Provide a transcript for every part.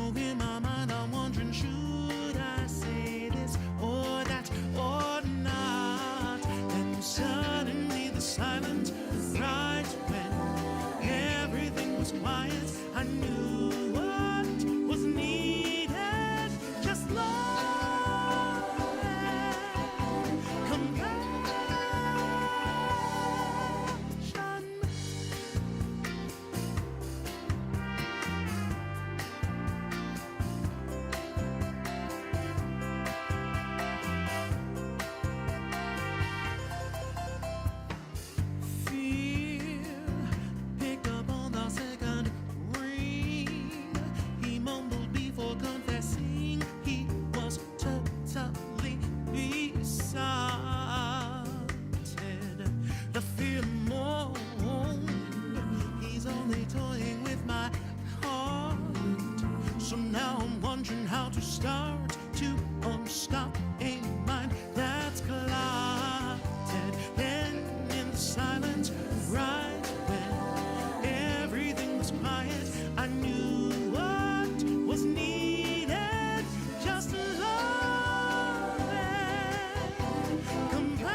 So in my mind I'm wondering, should I say this or that or not? And suddenly the silence, right when everything was quiet, I knew what was needed. Just love and compassion. Confessing he was totally besotted. The fear more, he's only toying with my heart. So now I'm wondering how to start to unstop a mind that's clotted. Then in the silence, right when everything was quiet, I knew what was needed. Just love and compassion.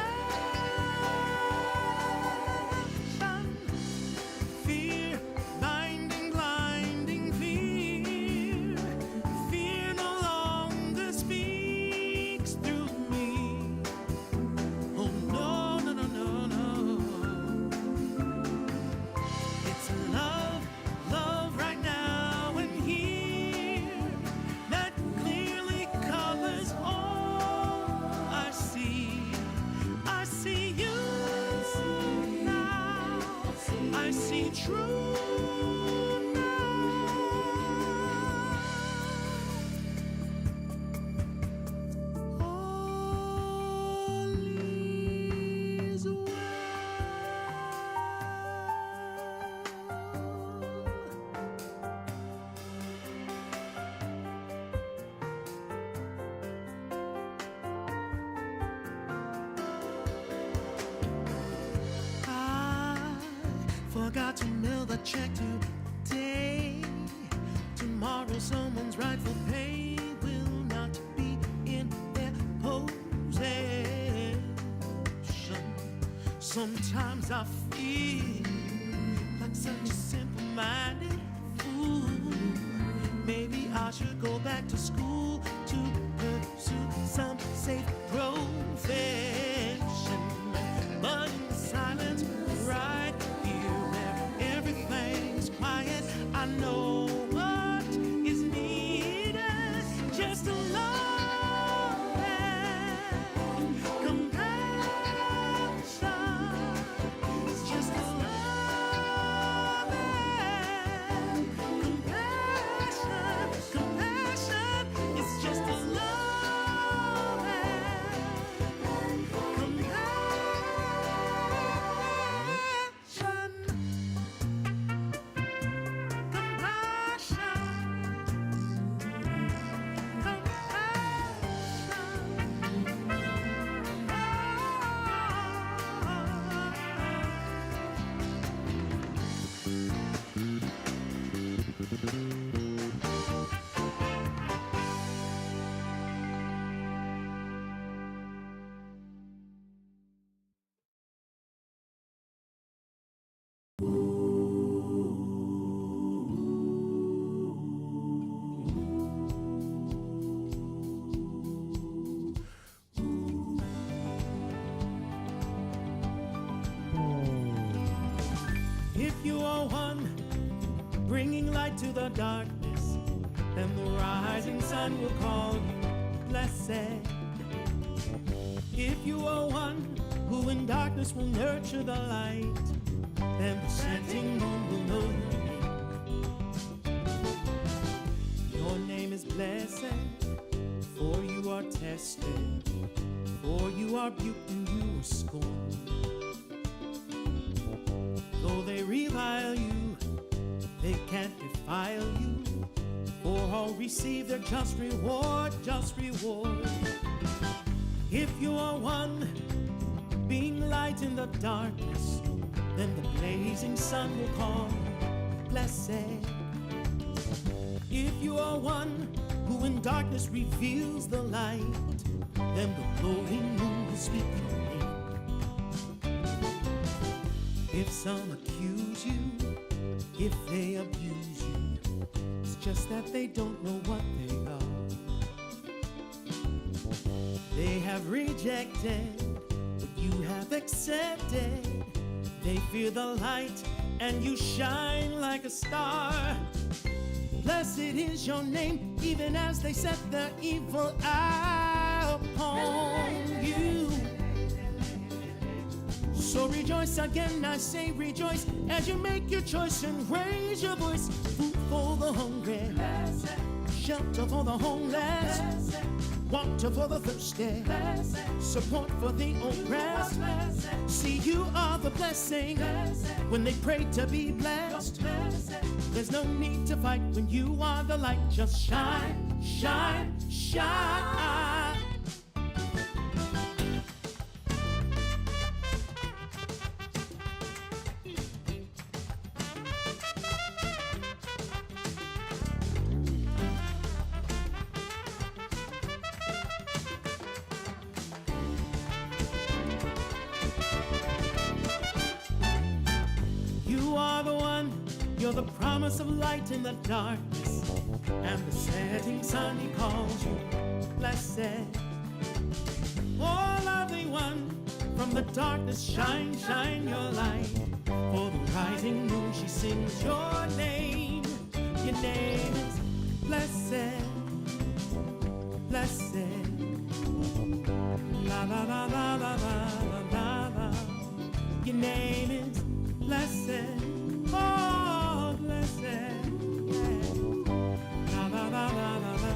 Fear, binding, blinding fear. Fear no longer speaks through me. Oh no, no, no, no, no. It's love, love right now and here, that clearly colors all I see. I see you now. I see true now. All is well. I forgot to mail the check today. Tomorrow someone's rightful pay will not be in their possession. Sometimes I feel like such a simple-minded fool. Maybe I should go back to school to pursue some safe profession. But in the silence, right here where everything's quiet, I know what is needed. Just a love and compassion. It's just a love and compassion. Compassion. It's just a love and compassion. If you are one bringing light to the darkness, then the rising sun will call you blessed. If you are one who in darkness will nurture the light, then the setting moon will know your name is blessed, for you are tested, for you are rebuked and you are scorned. Though they revile you, they can't defile you, for all receive their just reward, just reward. If you are one being light in the darkness, then the blazing sun will call you blessed. If you are one who in darkness reveals the light, then the glowing moon will speak your name. If some accuse you, if they abuse you, it's just that they don't know what they are. They have rejected what you have accepted. They fear the light and you shine like a star. Blessed is your name, even as they set their evil eye upon you. So rejoice again, I say rejoice, as you make your choice and raise your voice. Food for the hungry, shelter for the homeless, water for the thirsty, support for the oppressed. See, you are the blessing when they pray to be blessed. There's no need to fight when you are the light. Just shine, shine, shine. You are the one, you're the promise of light in the darkness, and the setting sun, he calls you blessed. Oh, lovely one, from the darkness shine, shine your light. For the rising moon, she sings your name. Your name is blessed, blessed. La la la la la la la la. Your name is blessed. Oh, blessed. Yeah. La la la la la la.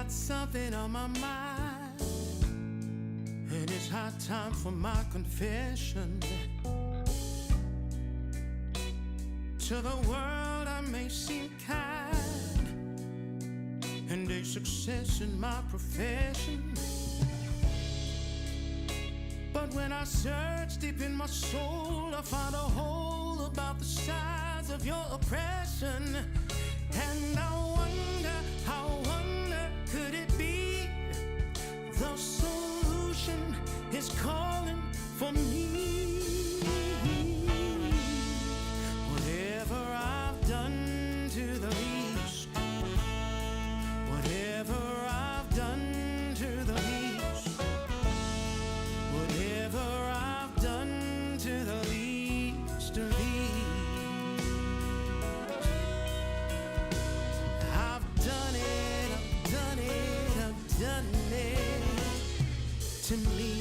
Something on my mind, and it's high time for my confession. To the world I may seem kind and a success in my profession, but when I search deep in my soul, I find a hole about the size of your oppression. And I wonder, how could it be the solution is calling for me? Whatever I've done to the least, whatever I've done to the least, whatever I've done to the least of these, I've done it, I've done it, I've done it to me.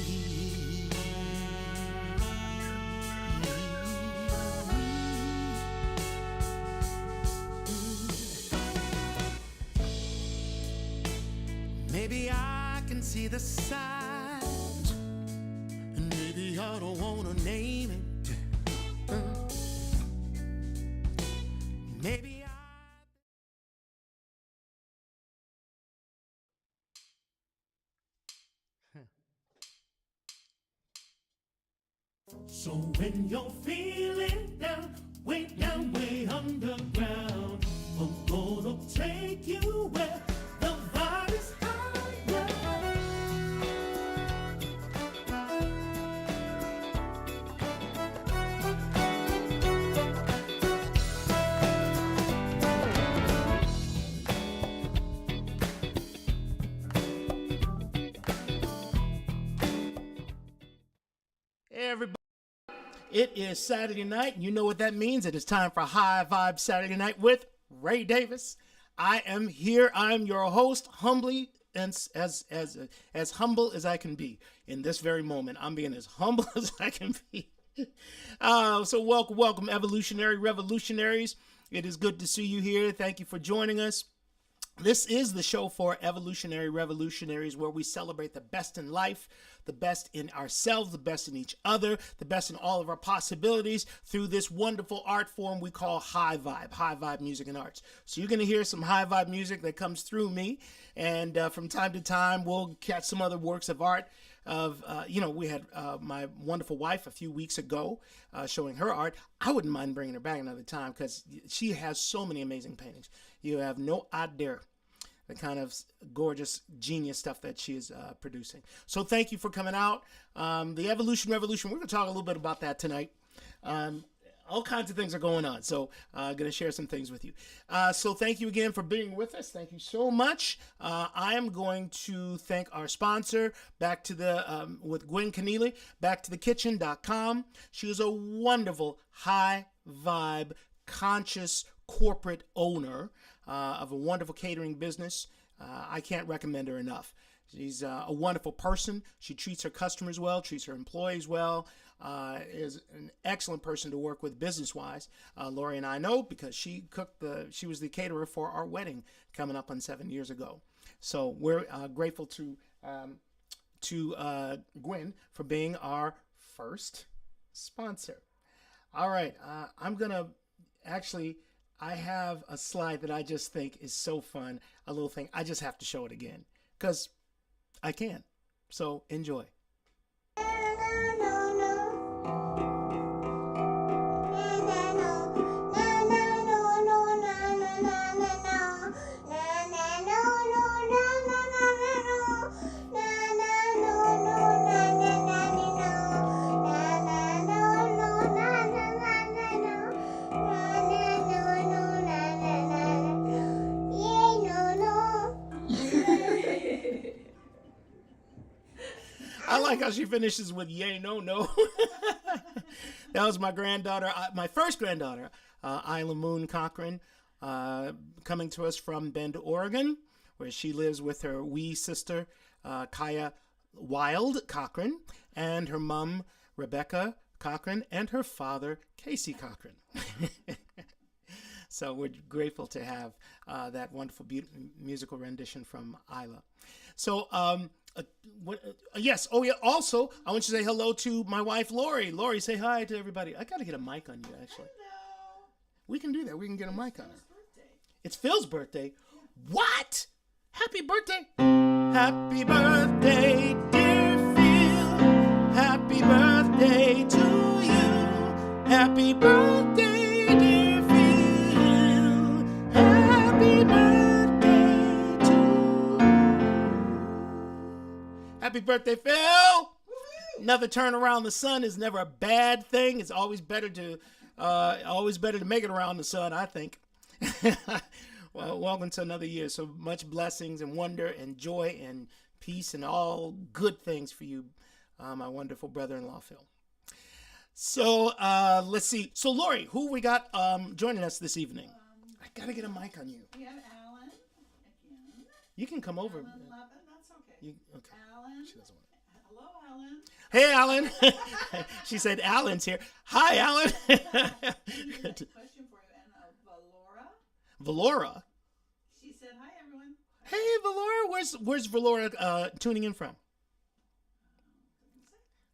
Maybe I can see the signs, and maybe I don't wanna name it. Maybe So when you're feeling down, way underground, I'm gonna take you where the vibe is higher. Hey, everybody. It is Saturday night, and you know what that means. It is time for High Vibe Saturday Night with Ray Davis. I am here. I'm your host, humbly and as humble as I can be in this very moment. I'm being as humble as I can be. So welcome, evolutionary revolutionaries. It is good to see you here. Thank you for joining us. This is the show for evolutionary revolutionaries, where we celebrate the best in life, the best in ourselves, the best in each other, the best in all of our possibilities through this wonderful art form we call high vibe music and arts. So you're going to hear some high vibe music that comes through me, and from time to time we'll catch some other works of art. We had my wonderful wife a few weeks ago showing her art. I wouldn't mind bringing her back another time because she has so many amazing paintings. You have no idea the kind of gorgeous genius stuff that she is producing. So thank you for coming out. The Evolution Revolution, we're going to talk a little bit about that tonight. All kinds of things are going on, so I'm going to share some things with you. So thank you again for being with us. Thank you so much. I am going to thank our sponsor, back to the with Gwen Keneally, backtothekitchen.com. She is a wonderful high vibe, conscious corporate owner of a wonderful catering business. I can't recommend her enough. She's a wonderful person. She treats her customers well, treats her employees well, is an excellent person to work with business-wise. Lori and I know because she was the caterer for our wedding coming up on 7 years ago. So we're grateful to Gwen for being our first sponsor. All right, I have a slide that I just think is so fun, a little thing. I just have to show it again because I can. So enjoy. I like how she finishes with yay, no, no. That was my granddaughter, my first granddaughter, Isla Moon Cochran, coming to us from Bend, Oregon, where she lives with her wee sister, Kaya Wild Cochran, and her mom, Rebecca Cochran, and her father, Casey Cochran. So we're grateful to have that wonderful musical rendition from Isla. So, yes. Oh, yeah. Also, I want you to say hello to my wife, Lori. Lori, say hi to everybody. I got to get a mic on you, actually. Hello. We can do that. We can get a mic on her. Birthday. It's Phil's birthday. Yeah. What? Happy birthday. Happy birthday, dear Phil. Happy birthday to you. Happy birthday, dear Phil. Happy birthday to you. Happy birthday, Phil. Woo-hoo. Another turn around the sun is never a bad thing. It's always better to make it around the sun, I think. Well, welcome to another year. So much blessings and wonder and joy and peace and all good things for you, my wonderful brother-in-law, Phil. So let's see. So Lori, who we got joining us this evening? I got to get a mic on you. We have Alan again. You can come over. Alan Levin, that's okay. Okay. Alan. She doesn't want it. Hello, Alan. Hey, Alan. She said Alan's here. Hi, Alan. Question for you, and Valora. Valora. She said, "Hi, everyone." Hey, Valora. Where's Valora tuning in from?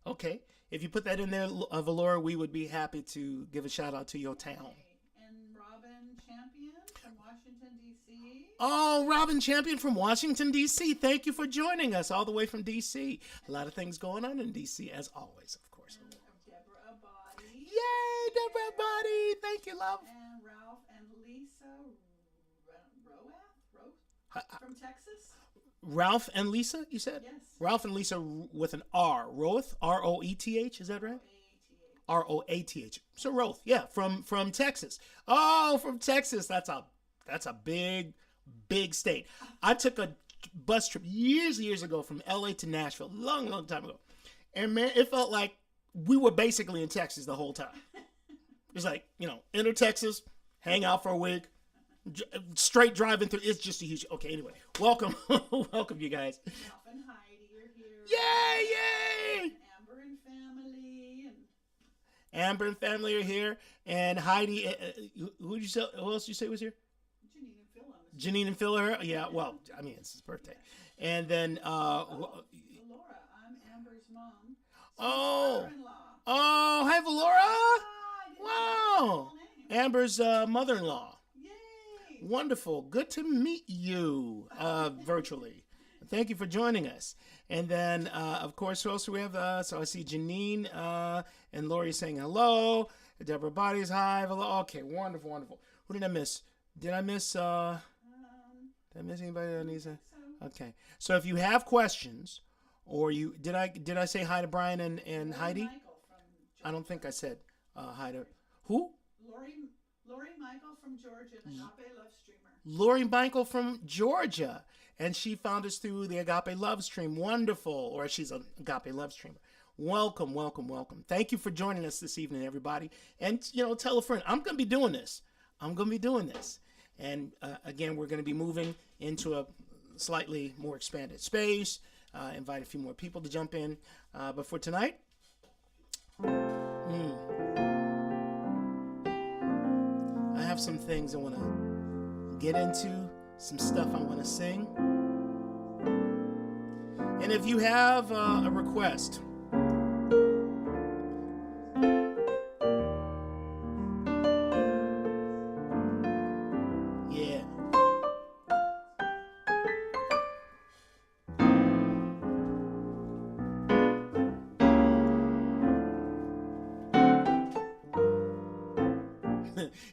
Okay. If you put that in there, Valora, we would be happy to give a shout out to your town. Okay. And Robin Champion from Washington, D.C. Oh, Robin Champion from Washington, D.C. Thank you for joining us all the way from D.C. A lot of things going on in D.C. as always, of course. And Deborah Abadi. Yay, Deborah Abadi. Thank you, love. And Ralph and Lisa Roath from Texas. Ralph and Lisa, you said? Yes. Ralph and Lisa with an R. Roeth, R-O-E-T-H, is that right? R-O-A-T-H. So Roeth, yeah, from Texas. Oh, from Texas. That's a big state. I took a bus trip years ago from LA to Nashville, long time ago. And man, it felt like we were basically in Texas the whole time. It's like, enter Texas, hang out for a week, straight driving through. It's just a huge. Okay, anyway, welcome, welcome, you guys. Ralph and Heidi are here. Yay! And Amber and family. Amber and family are here, and Heidi. Who else did you say was here? Janine and Phil are here. Yeah, well, I mean, it's his birthday, and then Laura, I'm Amber's mom. Oh, Mother-in-law. oh, hi, Valora. Wow, Amber's mother-in-law. Yay! Wonderful. Good to meet you virtually. Thank you for joining us. And then, of course, who else do we have? So I see Janine and Lori saying hello. Deborah Bodies, hi. Hello. Okay, wonderful, wonderful. Who did I miss? Did I miss anybody that needs a? Okay. So if you have questions, or did I say hi to Brian and Heidi? I don't think I said hi to who? Lori Michael from Georgia, an Agape Love Streamer. Lori Michael from Georgia, and she found us through the Agape Love Stream. Wonderful, or she's an Agape Love Streamer. Welcome, welcome, welcome. Thank you for joining us this evening, everybody. And tell a friend. I'm going to be doing this. And again, we're going to be moving into a slightly more expanded space. Invite a few more people to jump in. But for tonight, I have some things I want to get into, some stuff I want to sing. And if you have a request,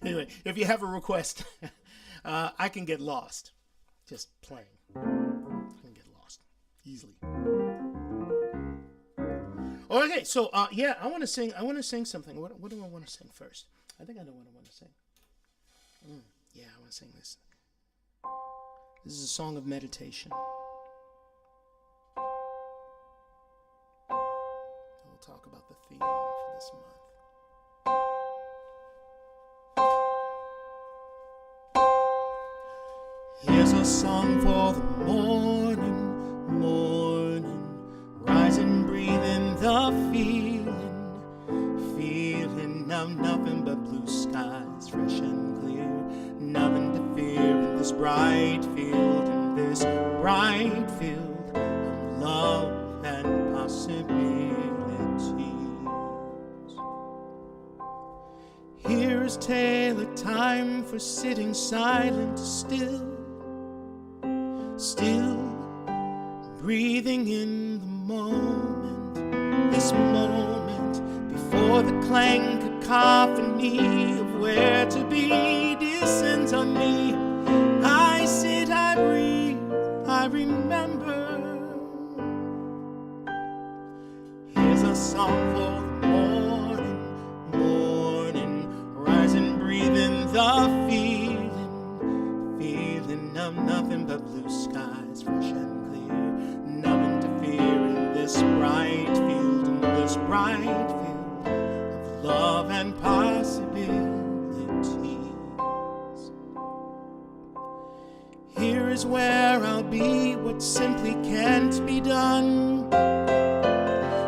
anyway, if you have a request, I can get lost just playing. I can get lost easily. Okay, so yeah, I want to sing something. What do I want to sing first? I think I know what I want to sing. Yeah, I want to sing this. This is a song of meditation. We'll talk about the theme for this month. Here's a song for the morning, rise and breathe in the feeling of nothing but blue skies, fresh and clear, nothing to fear in this bright field, of love and possibilities. Here's tailored time for sitting silent, still breathing in the moment, this moment before the clang cacophony of where to be descends on me. I sit, I breathe, I remember. Here's a song for the morning, rise and breathe in the feeling of nothing but blue skies, fresh and clear, nothing to fear in this bright field, of love and possibilities. Here is where I'll be, what simply can't be done,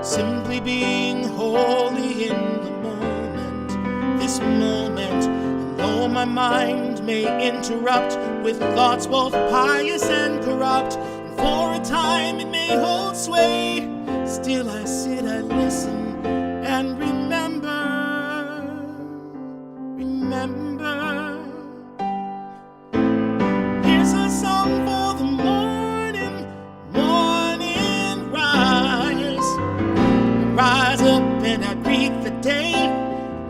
simply being wholly in the moment, this moment. Though my mind may interrupt with thoughts both pious and corrupt, and for a time it may hold sway, still I sit, I listen, and remember. Here's a song for the morning rise up and I greet the day.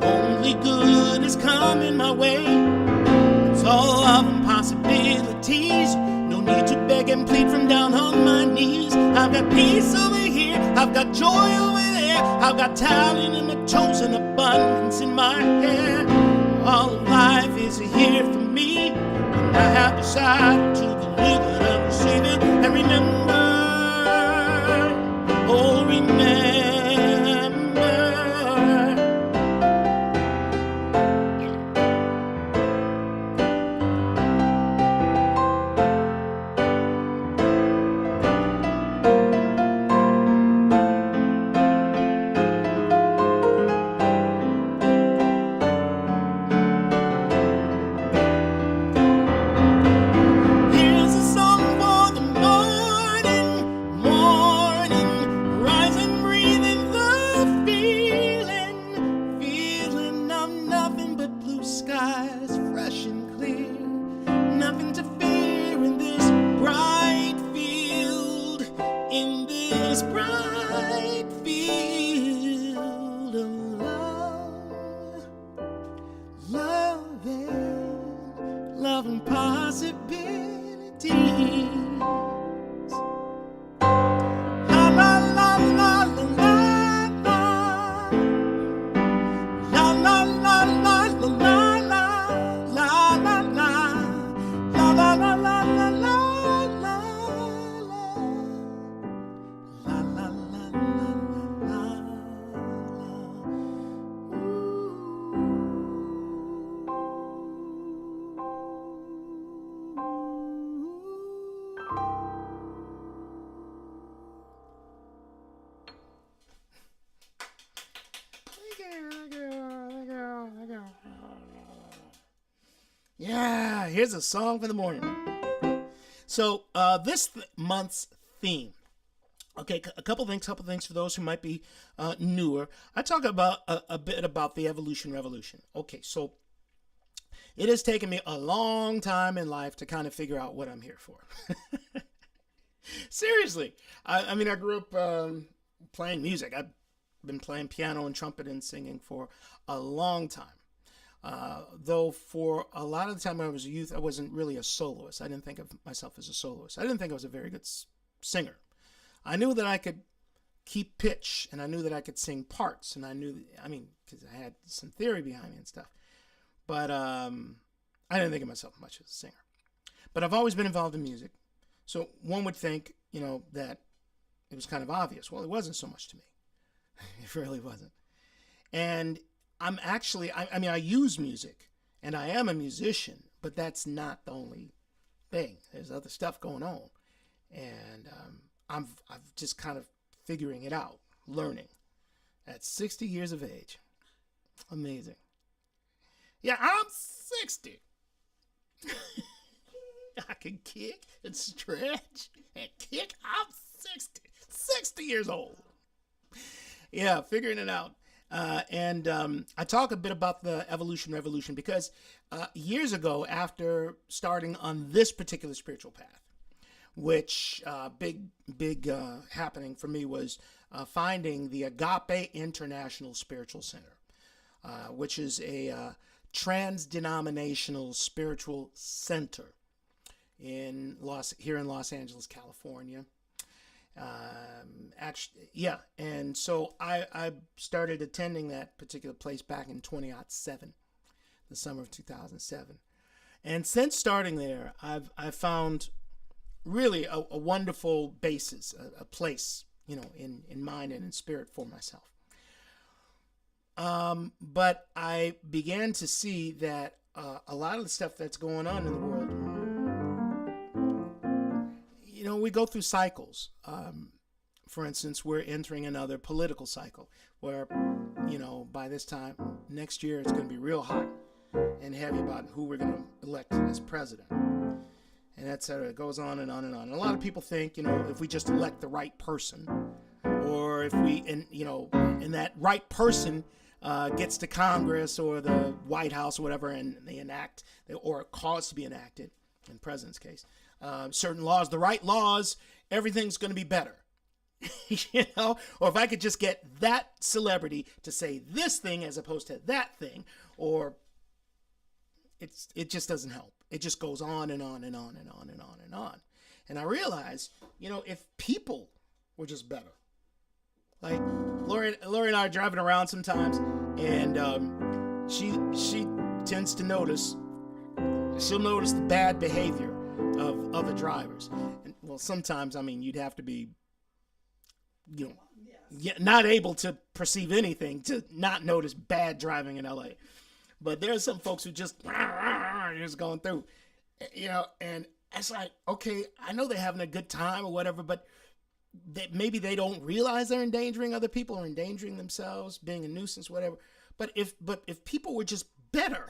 Only good is coming my way. It's all love and possibilities. No need to beg and plead from down on my knees. I've got peace over here, I've got joy over there, I've got talent in my toes and abundance in my hair. All of life is here for me, and I have decided to believe it and receive it and remember. Oh, remember. Yeah, here's a song for the morning. So this month's theme. Okay, a couple things for those who might be newer. I talk about a bit about the evolution revolution. Okay, so it has taken me a long time in life to kind of figure out what I'm here for. Seriously, I mean, I grew up playing music. I've been playing piano and trumpet and singing for a long time. Though for a lot of the time when I was a youth, I wasn't really a soloist. I didn't think of myself as a soloist. I didn't think I was a very good singer. I knew that I could keep pitch, and I knew that I could sing parts, and I knew, I mean, because I had some theory behind me and stuff. But I didn't think of myself much as a singer. But I've always been involved in music. So one would think, that it was kind of obvious. Well, it wasn't so much to me. It really wasn't. And I'm actually, I mean, I use music, and I am a musician, but that's not the only thing. There's other stuff going on. And I've just kind of figuring it out, learning at 60 years of age. Amazing. Yeah, I'm 60. I can kick and stretch and kick. I'm 60. 60 years old. Yeah, figuring it out. And I talk a bit about the evolution revolution because years ago, after starting on this particular spiritual path, which big happening for me was finding the Agape International Spiritual Center, which is a trans-denominational spiritual center here in Los Angeles, California. And so I started attending that particular place back in 2007, the summer of 2007. And since starting there, I've found really a wonderful basis, a place, in mind and in spirit for myself. But I began to see that a lot of the stuff that's going on in the world, we go through cycles. For instance, we're entering another political cycle where, by this time next year, it's going to be real hot and heavy about who we're going to elect as president. And et cetera. It goes on and on and on. And a lot of people think, if we just elect the right person, or if and that right person gets to Congress or the White House or whatever, and they enact, or cause to be enacted, in the president's case, certain laws, the right laws, everything's going to be better. Or if I could just get that celebrity to say this thing as opposed to that thing, or it just doesn't help. It just goes on and on and on and on and on and on. And I realized, if people were just better. Like Lori and I are driving around sometimes, and she tends to notice. She'll notice the bad behavior of other drivers. And, well, sometimes, you'd have to be, not able to perceive anything to not notice bad driving in LA. But there's some folks who just going through, and it's like, okay, I know they're having a good time or whatever, but maybe they don't realize they're endangering other people or endangering themselves, being a nuisance, whatever. But if people were just better,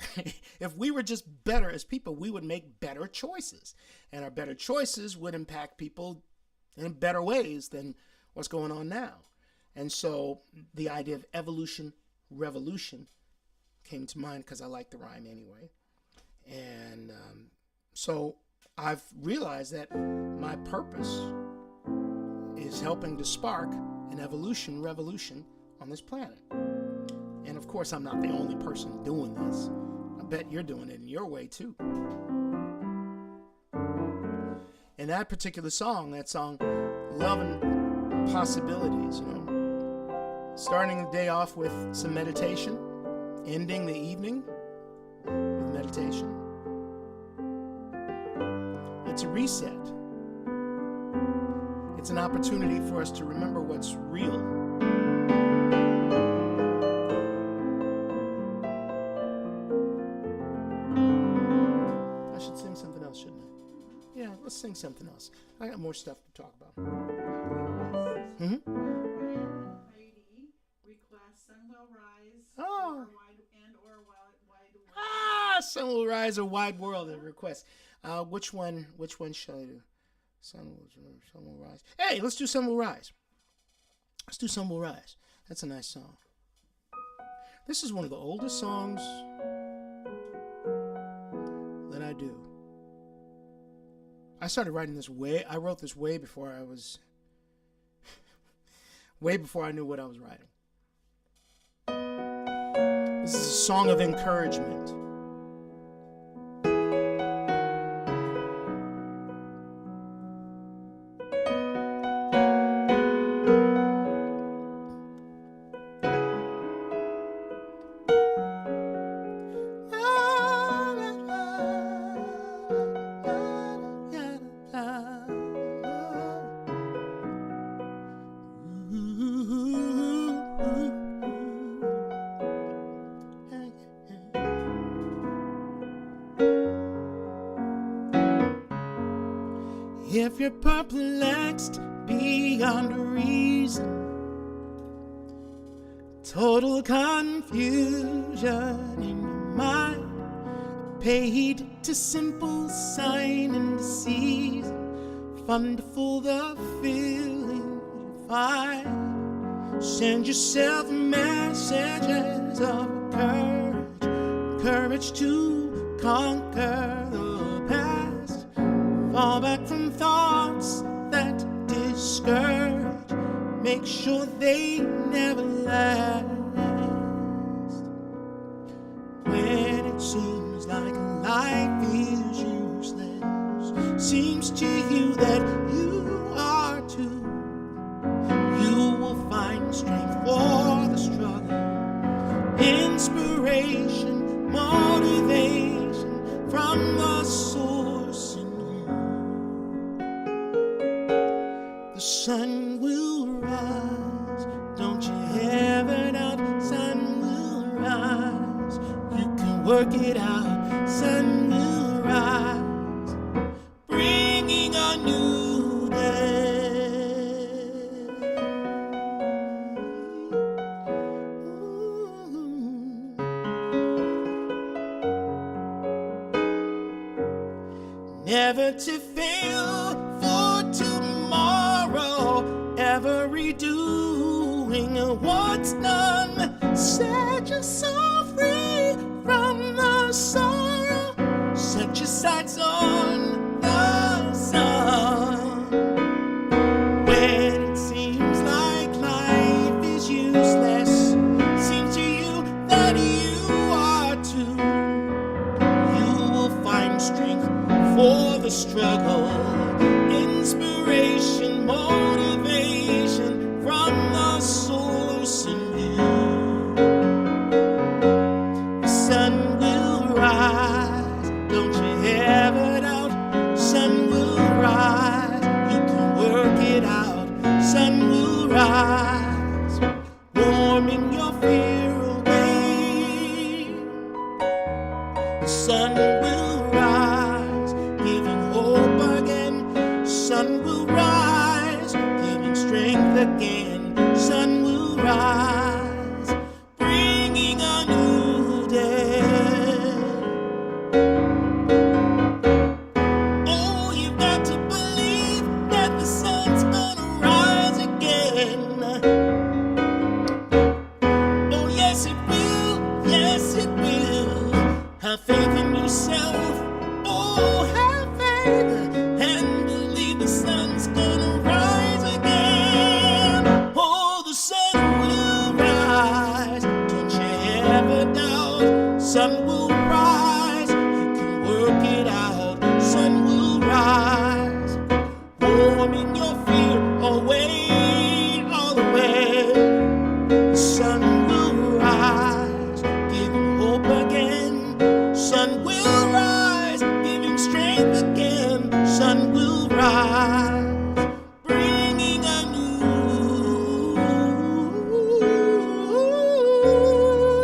if we were just better as people, we would make better choices, and our better choices would impact people in better ways than what's going on now. And so the idea of evolution, revolution came to mind because I like the rhyme anyway. And so I've realized that my purpose is helping to spark an evolution revolution on this planet. And of course, I'm not the only person doing this. I bet you're doing it in your way too. And that particular song, Love and Possibilities, starting the day off with some meditation, ending the evening with meditation. It's a reset. It's an opportunity for us to remember what's real. I should sing something else, shouldn't I? Yeah, let's sing something else. I got more stuff to talk about. Request Sun Will Rise Oh. or Wide Wide Ah, Sun will rise, a wide world of requests. Which one shall I do? Sun will rise. Hey, let's do Sun Will Rise. Let's do Sun Will Rise. That's a nice song. This is one of the oldest songs that I do. I started writing this I wrote this way before I was, way before I knew what I was writing. This is a song of encouragement. If you're perplexed beyond reason, total confusion in your mind, paid to simple sign and season, wonderful the feeling you find. Send yourself messages of courage to conquer the past. Fall back from thoughts that discourage. Make sure they never last. When it seems like life is useless, seems to you that you are too, you will find strength for the struggle, inspiration, motivation from the source in you. The sun will rise, don't you ever doubt. Sun will rise, you can work it out. Sun will rise, bringing a new day. Ooh. Never to fail for tomorrow, every doing what's done. Set yourself free from the sorrow, set your sights on the sun. When it seems like life is useless, seems to you that you are too, you will find strength for the struggle, inspiration, motivation from the source in you. The sun will rise, don't you ever doubt. Sun will rise, you can work it out. Sun will rise, warming your fear away. The sun will rise, giving hope again. Sun will rise, giving strength again. Sun will rise, bringing a new day. Oh, you've got to believe that the sun's gonna rise again. Oh, yes it will, yes it will. Have faith in yourself. Oh, have faith and believe the sun's gonna rise again. Oh, the sun will rise, don't you ever doubt. Sun will rise, you can work it out. Sun will rise, warming your fear away, all the way. The sun will rise, giving hope again. Sun will rise, giving strength again. Sun will rise, bringing a new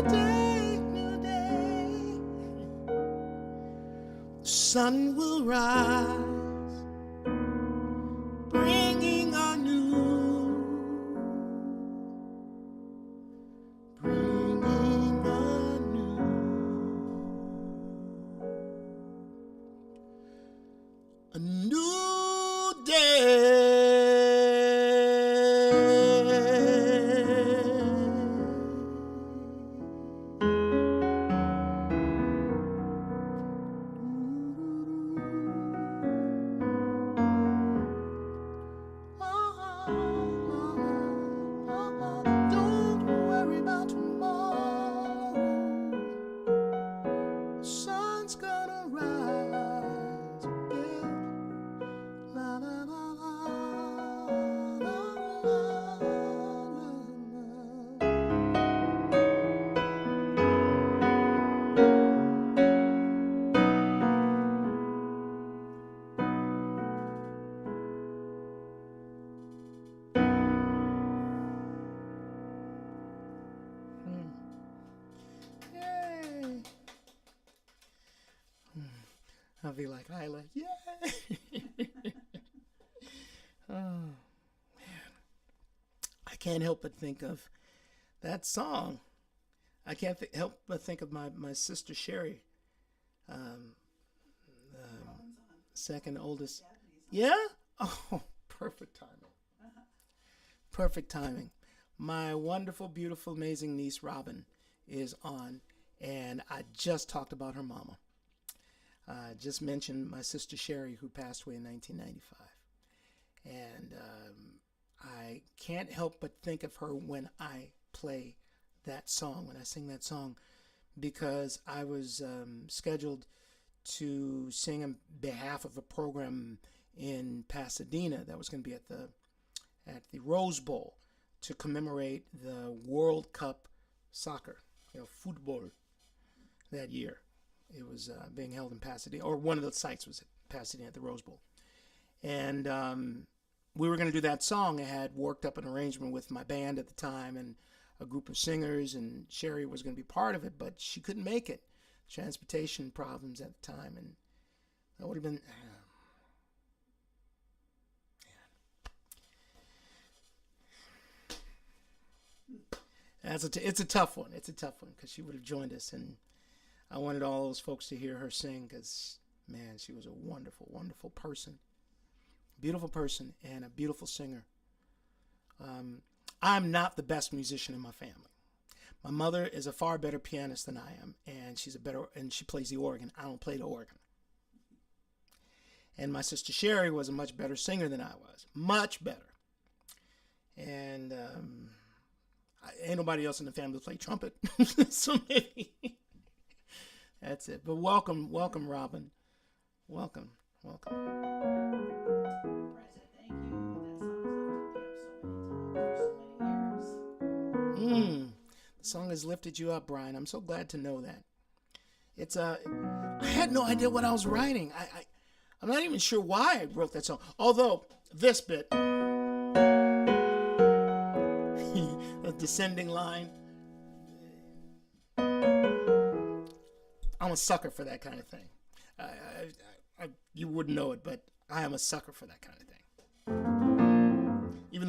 day, new day. Sun will rise, bringing a new day. I'll be like, Isla, yeah. Oh, man. I can't help but think of that song. I can't help but think of my sister Sherry, second oldest. Yeah? Oh, perfect timing. Perfect timing. My wonderful, beautiful, amazing niece Robin is on, and I just talked about her mama. Just mentioned my sister Sherry, who passed away in 1995. And I can't help but think of her when I play that song, when I sing that song, because I was scheduled to sing on behalf of a program in Pasadena that was going to be at the Rose Bowl to commemorate the World Cup soccer, football, that year. It was being held in Pasadena, or one of the sites was at Pasadena at the Rose Bowl. And we were going to do that song. I had worked up an arrangement with my band at the time and a group of singers, and Sherry was going to be part of it, but she couldn't make it. Transportation problems at the time, and that would have been... It's a tough one. It's a tough one because she would have joined us, and I wanted all those folks to hear her sing because, man, she was a wonderful, wonderful person. Beautiful person and a beautiful singer. I'm not the best musician in my family. My mother is a far better pianist than I am, and she plays the organ. I don't play the organ. And my sister Sherry was a much better singer than I was. Much better. And ain't nobody else in the family play trumpet. So maybe that's it. But welcome, Robin. Welcome. Bryce, thank you. That song has lifted me up so many times for so many years. The song has lifted you up, Brian. I'm so glad to know that. I had no idea what I was writing. I'm not even sure why I wrote that song. Although this bit, the descending line, I'm a sucker for that kind of thing. You wouldn't know it, but I am a sucker for that kind of thing. Even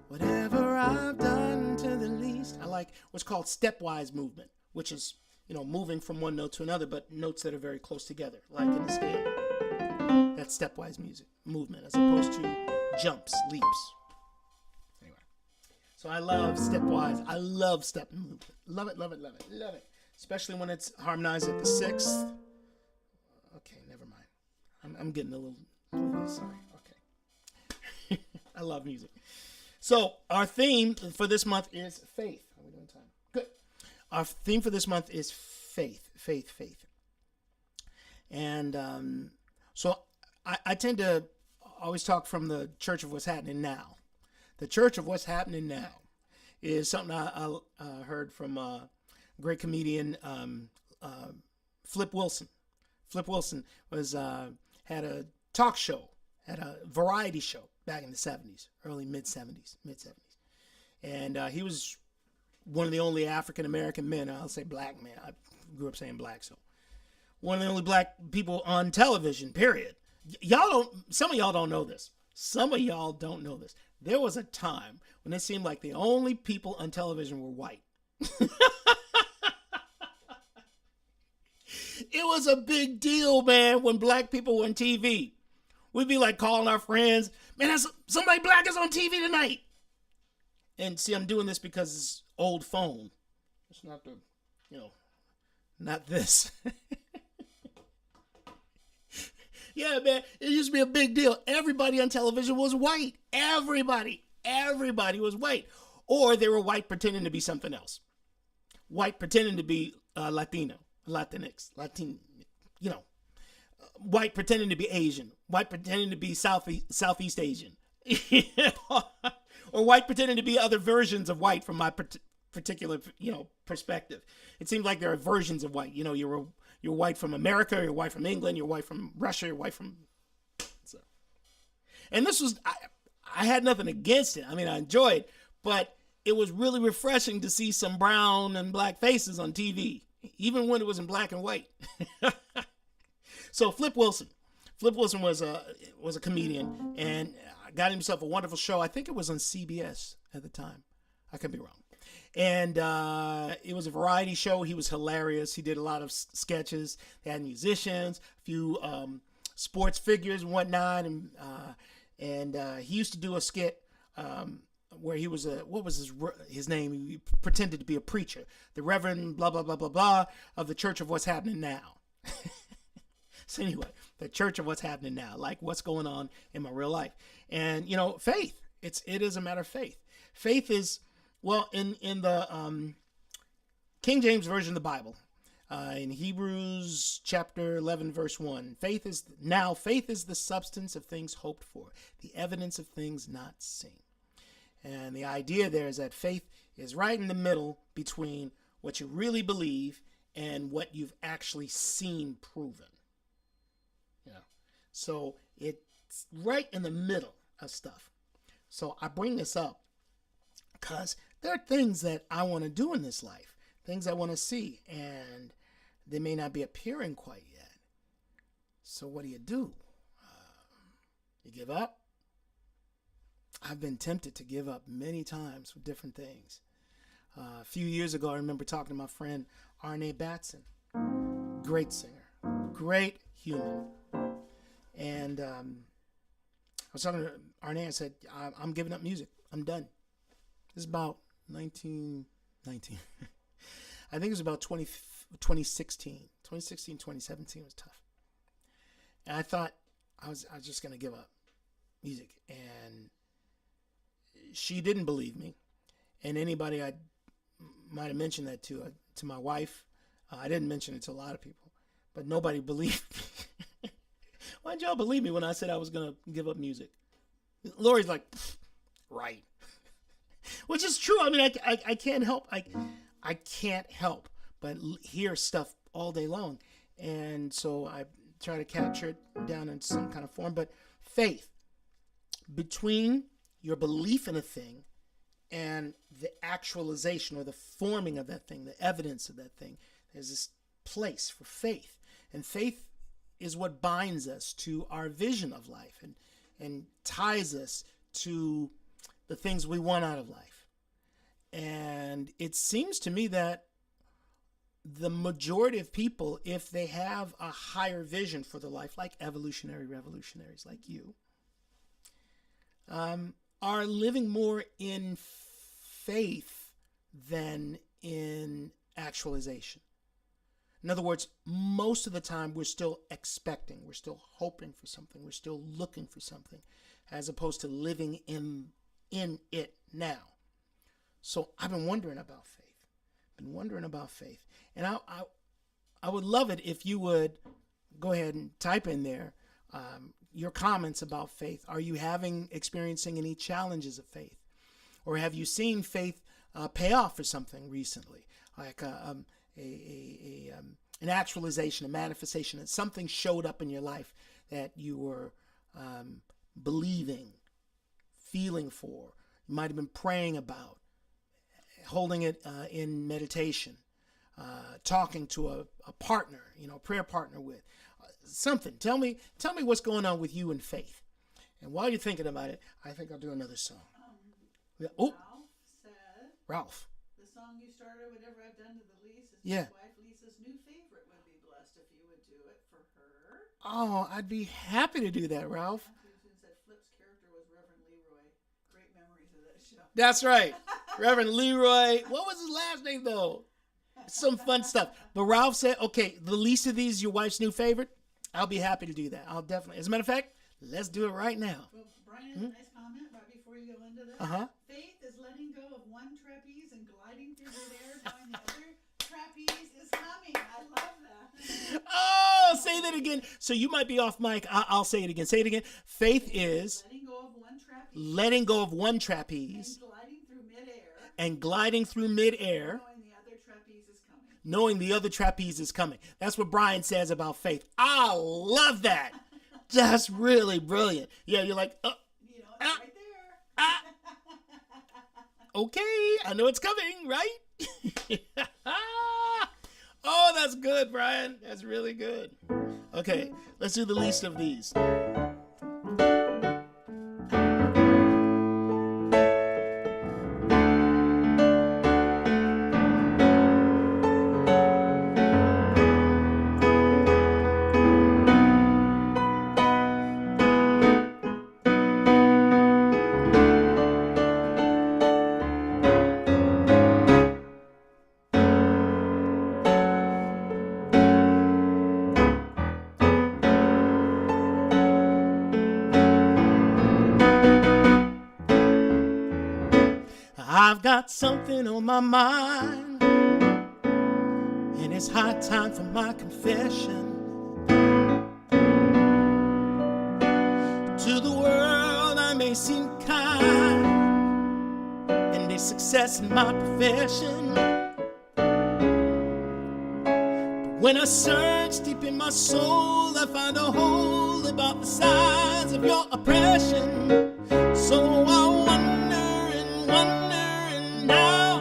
whatever I've done to the least. I like what's called stepwise movement, which is, moving from one note to another, but notes that are very close together, like in a scale. That's stepwise movement, as opposed to jumps, leaps. Anyway, so I love stepwise. I love step movement. Love it, love it, love it, love it. Especially when it's harmonized at the sixth. Okay, never mind. I'm getting a little sorry. Okay. I love music. So our theme for this month is faith. Are we doing time? Good. Our theme for this month is faith, faith, faith. And so I tend to always talk from the Church of What's Happening Now. The Church of What's Happening Now is something I heard from a great comedian, Flip Wilson. Flip Wilson had a talk show, had a variety show back in the 70s, early mid-70s. And he was one of the only African-American men, I'll say black man. I grew up saying black, so. One of the only black people on television, period. Some of y'all don't know this. Some of y'all don't know this. There was a time when it seemed like the only people on television were white. It was a big deal, man, when black people were on TV. We'd be like calling our friends, man, somebody black is on TV tonight. And see, I'm doing this because it's old phone. It's not not this. Yeah, man, it used to be a big deal. Everybody on television was white. Everybody was white. Or they were white pretending to be something else. White pretending to be Latino, Latinx, white pretending to be Asian, white pretending to be Southeast Asian, or white pretending to be other versions of white from my particular, perspective. It seems like there are versions of white. You're white from America, you're white from England, you're white from Russia, you're white from... So. And this was... I had nothing against it. I mean, I enjoyed it, but it was really refreshing to see some brown and black faces on TV, even when it was in black and white. So Flip Wilson was a comedian and got himself a wonderful show. I think it was on CBS at the time. I could be wrong. And it was a variety show. He was hilarious. He did a lot of sketches. They had musicians, a few sports figures and whatnot. And he used to do a skit where he was what was his name? He pretended to be a preacher, the Reverend blah blah blah blah blah of the Church of What's Happening Now. So anyway, the Church of What's Happening Now, like what's going on in my real life. And faith. It is a matter of faith. Faith is, well, in the King James Version of the Bible, in Hebrews chapter 11 verse 1, faith is the substance of things hoped for, the evidence of things not seen. And the idea there is that faith is right in the middle between what you really believe and what you've actually seen proven. So it's right in the middle of stuff. So I bring this up because there are things that I want to do in this life, things I want to see, and they may not be appearing quite yet. So what do? You give up? I've been tempted to give up many times with different things. A few years ago, I remember talking to my friend Arne Batson, great singer, great human. And I was talking to Arne and said, I'm giving up music. I'm done. This is about 19. I think it was about 2016. 2017 was tough. And I thought I was just going to give up music. And she didn't believe me. And anybody I might have mentioned that to my wife, I didn't mention it to a lot of people, but nobody believed me. Why didn't y'all believe me when I said I was going to give up music? Lori's like, right. Which is true. I mean, I can't help. I can't help but hear stuff all day long. And so I try to capture it down in some kind of form. But faith, between your belief in a thing and the actualization or the forming of that thing, the evidence of that thing, there's this place for faith. And faith is what binds us to our vision of life and ties us to the things we want out of life. And it seems to me that the majority of people, if they have a higher vision for their life, like revolutionaries like you, are living more in faith than in actualization. In other words, most of the time we're still expecting, we're still hoping for something, we're still looking for something, as opposed to living in it now. So I've been wondering about faith. And I would love it if you would go ahead and type in there your comments about faith. Are you experiencing any challenges of faith? Or have you seen faith pay off for something recently? Like an actualization, a manifestation, that something showed up in your life that you were believing, feeling for. You might have been praying about, holding it in meditation, talking to a partner, a prayer partner with. Something. Tell me what's going on with you in faith. And while you're thinking about it, I think I'll do another song. Ralph said, Ralph. The song you started, Whatever I've Done to the Lease, is Yeah. his wife Lisa's new favorite. Would be blessed if you would do it for her. Oh, I'd be happy to do that, Ralph. Susan said Flip's character was Reverend Leroy. Great memories of that show. That's right. Reverend Leroy. What was his last name, though? Some fun stuff. But Ralph said, okay, the least of these, your wife's new favorite. I'll be happy to do that. I'll definitely. As a matter of fact, let's do it right now. Well, Brian has a nice comment right before you go into this. Uh-huh. Faith is letting go of one trapeze and gliding through midair, knowing the other trapeze is coming. I love that. Oh, say that again. So you might be off mic. I'll say it again. Say it again. Faith is letting go of one trapeze and gliding through midair, knowing the other trapeze is coming. That's what Brian says about faith. I love that. That's really brilliant. Yeah, you're like, right there. Okay, I know it's coming, right? Oh, that's good, Brian. That's really good. Okay, let's do the least of these. I've got something on my mind, and it's high time for my confession. To the world I may seem kind, and a success in my profession. But when I search deep in my soul, I find a hole about the size of your oppression. So I wonder and now,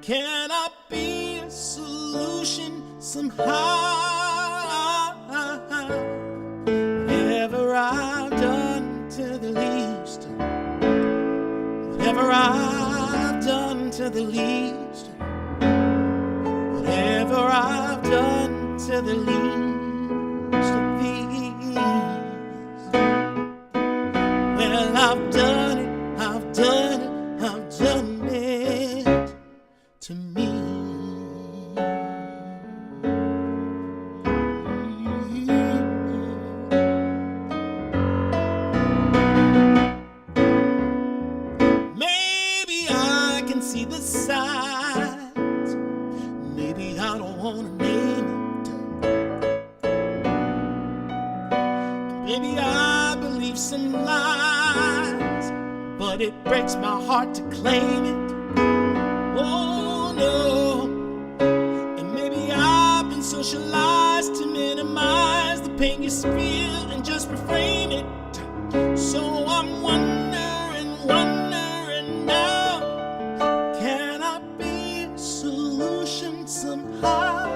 can I be a solution somehow? Whatever I've done to the least, whatever I've done to the least, whatever I've done to the least of these, well, I've done it, I've done it, I've done it to me. Maybe I can see the signs, maybe I don't want to name it. Maybe I believe some lies, but it breaks my heart to claim it. Oh no. And maybe I've been socialized to minimize the pain you feel and just reframe it. So I'm wondering now, can I be a solution somehow?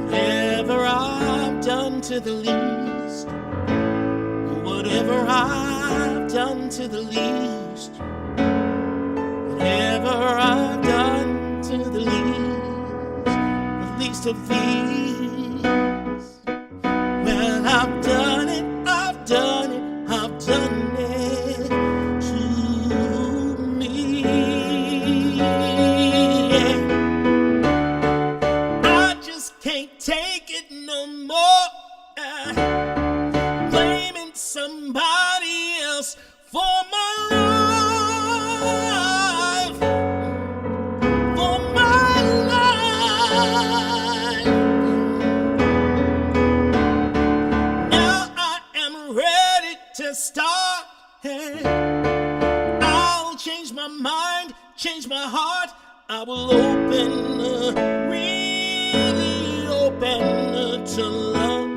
Whatever I've done to the least, whatever I've done to the least, whatever I've done to the least of these, well, I've done it, I've done it, I've done it to me. I just can't take it no more. Blaming somebody else for my life, for my life. Now I am ready to start. I'll change my mind, change my heart. I will open, really open to love.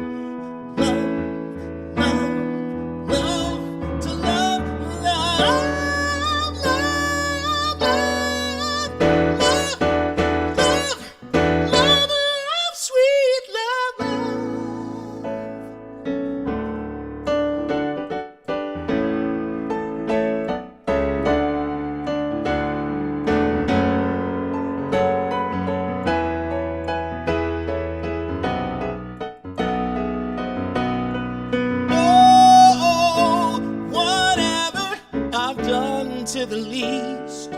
To the least,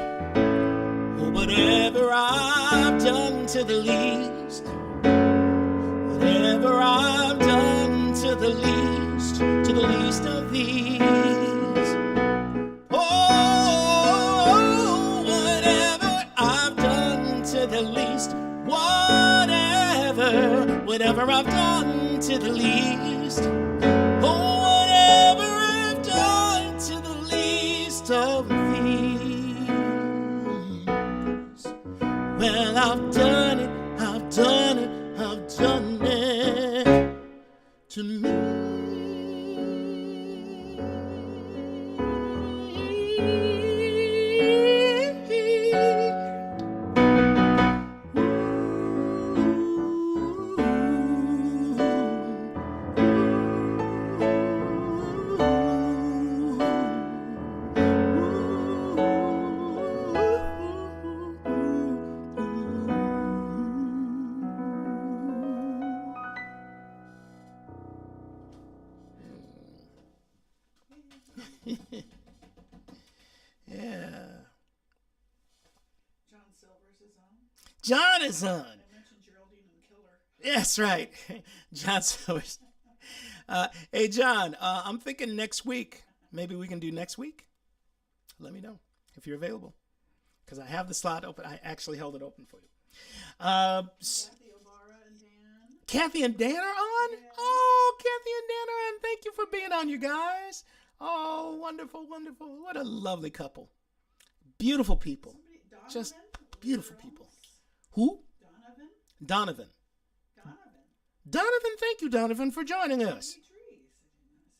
or whatever I've done to the least, whatever I've done to the least of these. Oh, whatever I've done to the least, whatever I've done to the least. Oh, whatever I've done to the least of these. Well, I've done it, I've done it, I've done it to me. Yeah. John Silver's his own. John is on. I mentioned Geraldine and Killer. That's right. John Silvers. Hey, John, I'm thinking next week. Maybe we can do next week. Let me know if you're available. Because I have the slot open. I actually held it open for you. Kathy, Obara, and Dan. Kathy and Dan are on? Yeah. Oh, Kathy and Dan are on. Thank you for being on, you guys. Oh, wonderful, wonderful. What a lovely couple. Beautiful people. Donovan? Just beautiful people. Who? Donovan? Donovan. Donovan. Donovan, thank you, Donovan, for joining us.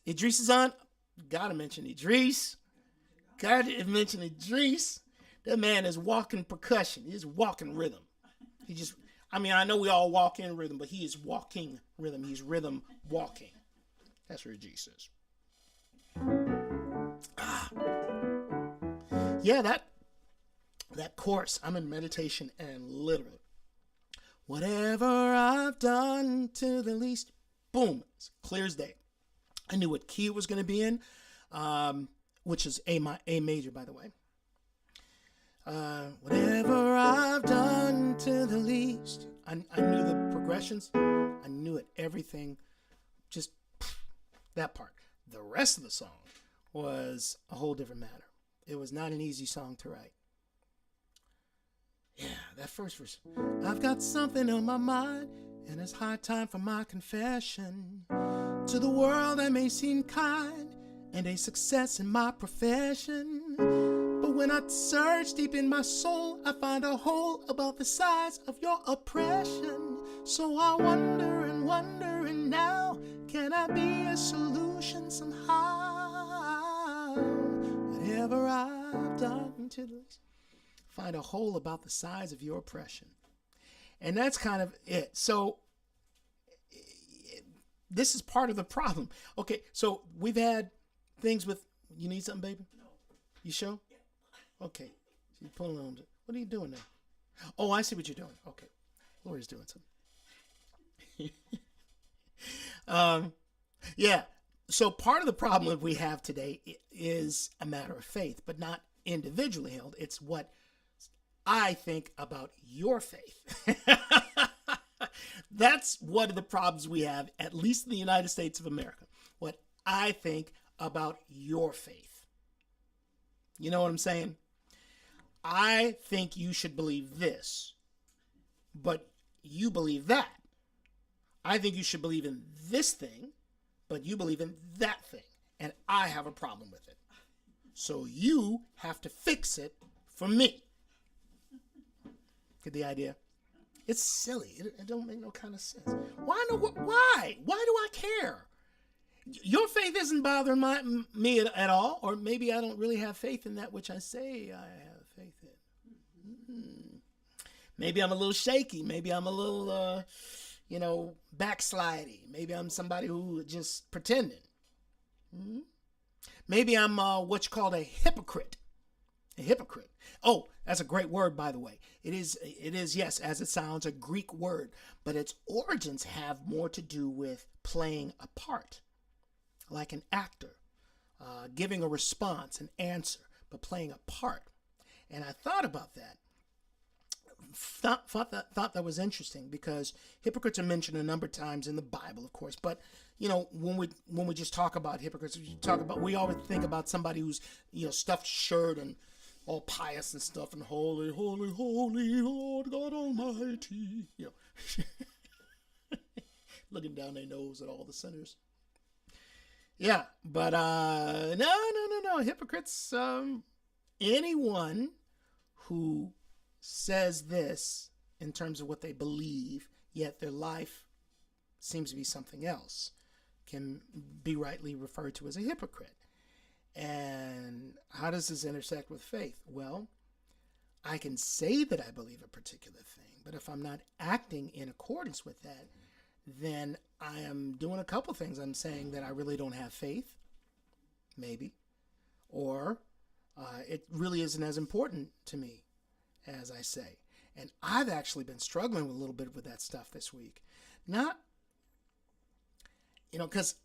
Idris is on. Gotta mention Idris. Gotta mention Idris. That man is walking percussion. He's walking rhythm. I know we all walk in rhythm, but he is walking rhythm. He's rhythm walking. That's what Idris is. Yeah, that course, I'm in meditation and literally, whatever I've done to the least, boom, it's clear as day. I knew what key it was going to be in, which is A major, by the way. Whatever I've done to the least, I knew the progressions. I knew it, everything, just that part. The rest of the song was a whole different matter. It was not an easy song to write. Yeah, that first verse. I've got something on my mind, and it's high time for my confession. To the world I may seem kind, and a success in my profession. But when I search deep in my soul, I find a hole about the size of your oppression. So I wonder, and now, can I be a solution somehow? Whatever I've done to this, find a hole about the size of your oppression. And that's kind of it. So this is part of the problem. Okay, so we've had things with, you need something, baby? No. You sure? Yeah. Okay. She's pulling on. What are you doing now? Oh, I see what you're doing. Okay. Lori's doing something. Yeah. So part of the problem that we have today is a matter of faith, but not individually held. It's what I think about your faith. That's one of the problems we have, at least in the United States of America. What I think about your faith. You know what I'm saying? I think you should believe this, but you believe that. I think you should believe in this thing, but you believe in that thing. And I have a problem with it. So you have to fix it for me. Get the idea? It's silly. It don't make no kind of sense. Why? Why do I care? Your faith isn't bothering me at all, or maybe I don't really have faith in that which I say I have faith in. Maybe I'm a little shaky. Maybe I'm a little, backsliding. Maybe I'm somebody who just pretending. Maybe I'm what's called a hypocrite. A hypocrite. Oh, that's a great word, by the way. It is, yes, as it sounds, a Greek word, but its origins have more to do with playing a part, like an actor, giving a response, an answer, but playing a part. And I thought about that. Thought that was interesting because hypocrites are mentioned a number of times in the Bible, of course. But when we just talk about hypocrites, we always think about somebody who's stuffed shirt and all pious and stuff and holy, holy, holy Lord God Almighty. Looking down their nose at all the sinners. Yeah, but no. Hypocrites, anyone who says this in terms of what they believe, yet their life seems to be something else, can be rightly referred to as a hypocrite. And how does this intersect with faith? Well, I can say that I believe a particular thing, but if I'm not acting in accordance with that, then I am doing a couple things. I'm saying that I really don't have faith, maybe, or it really isn't as important to me as I say. And I've actually been struggling with a little bit with that stuff this week. Not, because,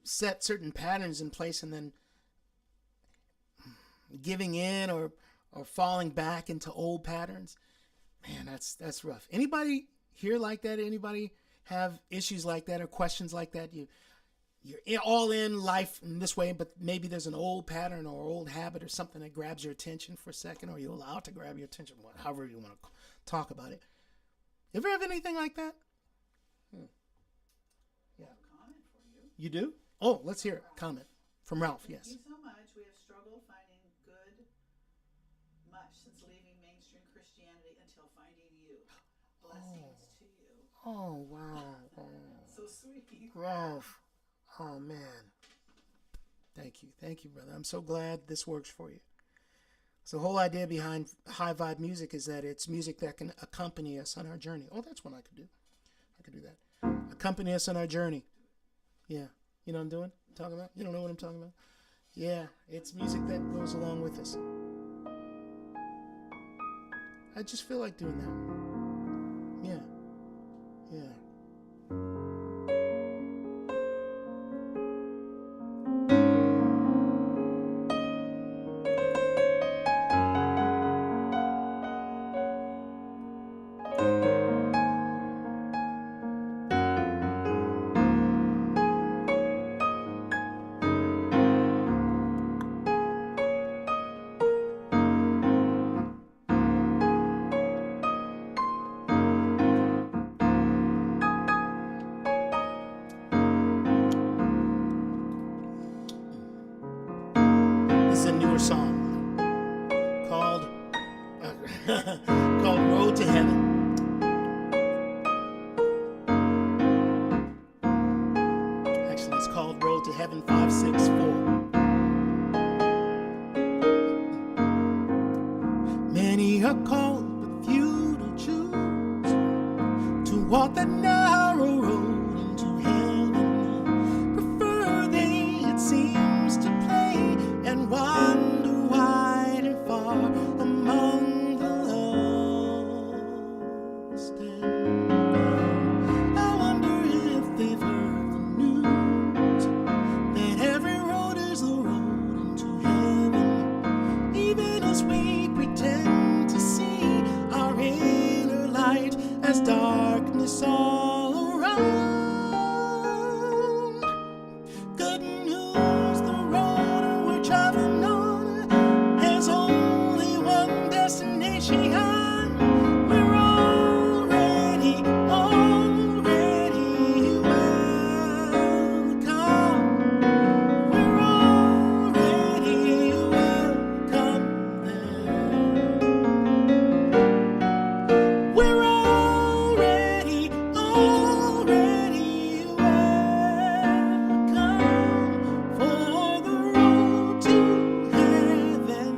set certain patterns in place and then giving in or falling back into old patterns. Man, that's rough. Anybody here like that? Anybody have issues like that or questions like that? You're all in life in this way, but maybe there's an old pattern or old habit or something that grabs your attention for a second, or you allow it to grab your attention, however you want to talk about it. Ever have anything like that? Yeah. Comment for you. You do? Oh, let's hear it. Comment from Ralph. Yes. Thank you so much. We have struggled finding good much since leaving mainstream Christianity until finding you. Blessings to you. Oh, wow. Oh. So sweet. Ralph. Oh, man. Thank you. Thank you, brother. I'm so glad this works for you. So the whole idea behind high vibe music is that it's music that can accompany us on our journey. Oh, that's one I could do. I could do that. Accompany us on our journey. Yeah. You know what I'm doing? Talking about? You don't know what I'm talking about? Yeah. It's music that goes along with us. I just feel like doing that. Yeah. Yeah. A newer song called Road to Heaven. Actually, it's called Road to Heaven 564. Many are called, but few to choose to walk that narrow road into heaven. Prefer they, it seems, to play and wander wide and far among the lost and found. I wonder if they've heard the news that every road is the road into heaven. Even as we pretend to see our inner light as darkness all around. Good news, the road we're traveling on has only one destination. We're already welcome. We're already welcome there. We're already welcome, for the road to heaven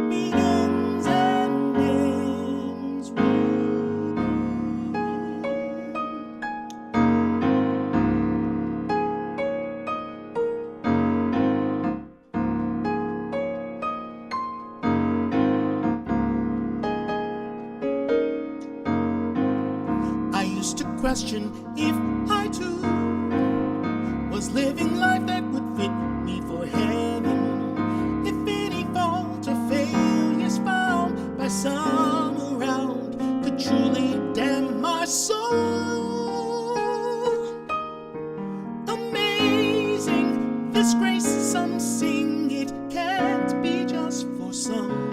begins and ends with I used to question if I too was living life that would fit me for heaven. If any fault or failures found by some around could truly damn my soul. Amazing, this grace, some sing it can't be just for some.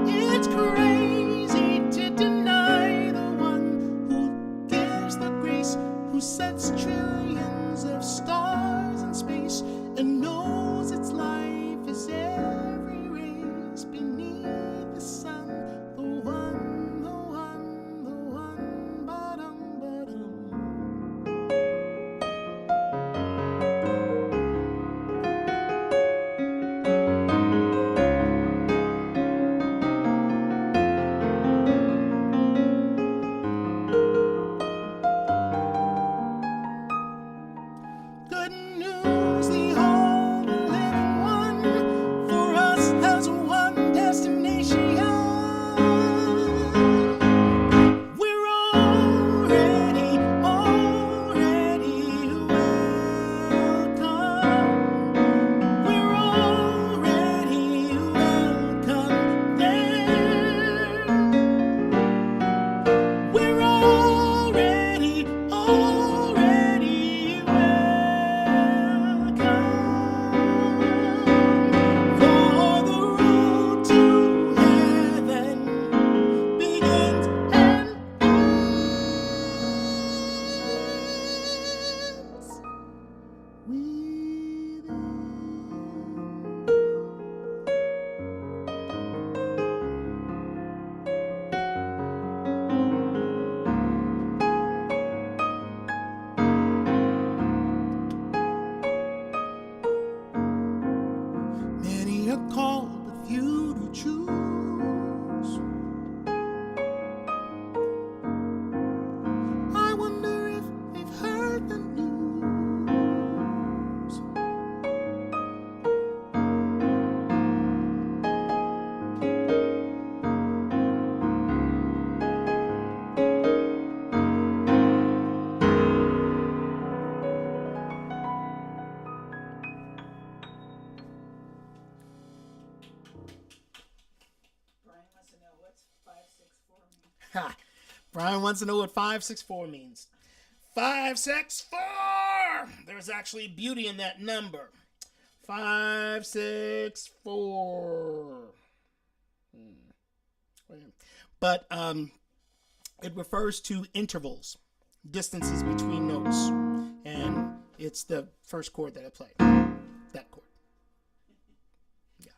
It's crazy to deny the one who gives the grace, who sets trillions of stars in space and knows its life is every race beneath the sun. The one, ba-dum, ba-dum. Brian wants to know what 564 means. 564! There's actually beauty in that number. 564. But it refers to intervals, distances between notes. And it's the first chord that I played. That chord. Yeah.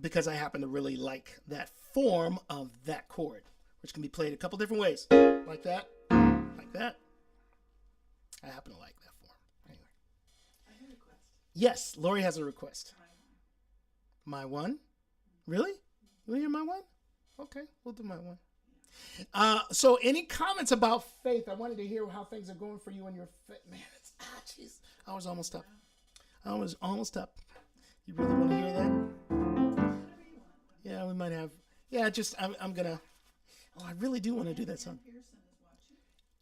Because I happen to really like that form of that chord, which can be played a couple different ways. Like that. Like that. I happen to like that form. Anyway. I have a request. Yes, Lori has a request. My one? Really? You want to hear my one? Okay, we'll do my one. So any comments about faith? I wanted to hear how things are going for you and your faith. Man, jeez. I was almost up. You really want to hear that? Yeah, we might have. Yeah, just, I'm going to. Oh, I really do want to do that song.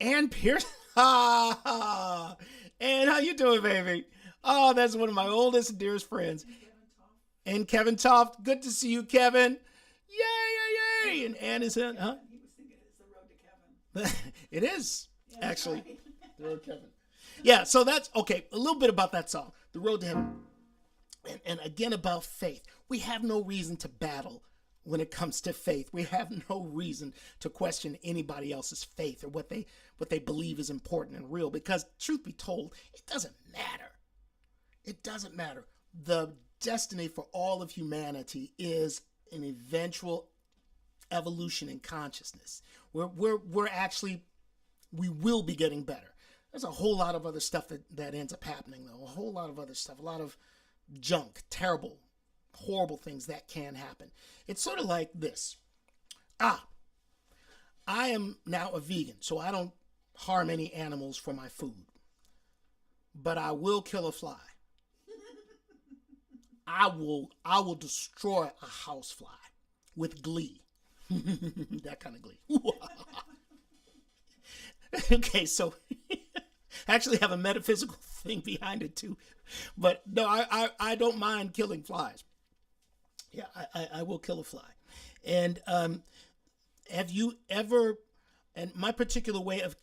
Ann Pearson. And how you doing, baby? Oh, that's one of my oldest and dearest friends. And Kevin Toft. Good to see you, Kevin. Yay. And Ann is in, huh? He was thinking it's the road to Kevin. It is, Yeah, actually. right. The Road to Heaven. Yeah, so that's, okay, a little bit about that song, The Road to Heaven. And again, about faith. We have no reason to battle when it comes to faith. We have no reason to question anybody else's faith or what they believe is important and real, because truth be told, it doesn't matter. It doesn't matter. The destiny for all of humanity is an eventual evolution in consciousness. We're actually, we will be getting better. There's a whole lot of other stuff that ends up happening, though. A whole lot of other stuff, a lot of junk, terrible, horrible things that can happen. It's sort of like this. I am now a vegan, so I don't harm any animals for my food. But I will kill a fly. I will destroy a housefly with glee. That kind of glee. Okay, so I actually have a metaphysical thing behind it too. But no, I don't mind killing flies. Yeah, I will kill a fly. And have you ever, and my particular way of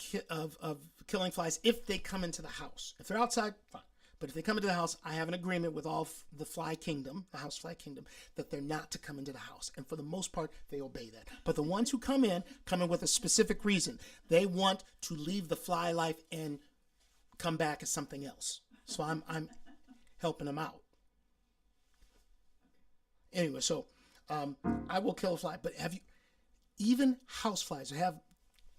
killing flies, if they come into the house. If they're outside, fine. But if they come into the house, I have an agreement with all the fly kingdom, the house fly kingdom, that they're not to come into the house. And for the most part, they obey that. But the ones who come in with a specific reason. They want to leave the fly life and come back as something else. So I'm helping them out. Anyway, so I will kill a fly. But have you, even house flies have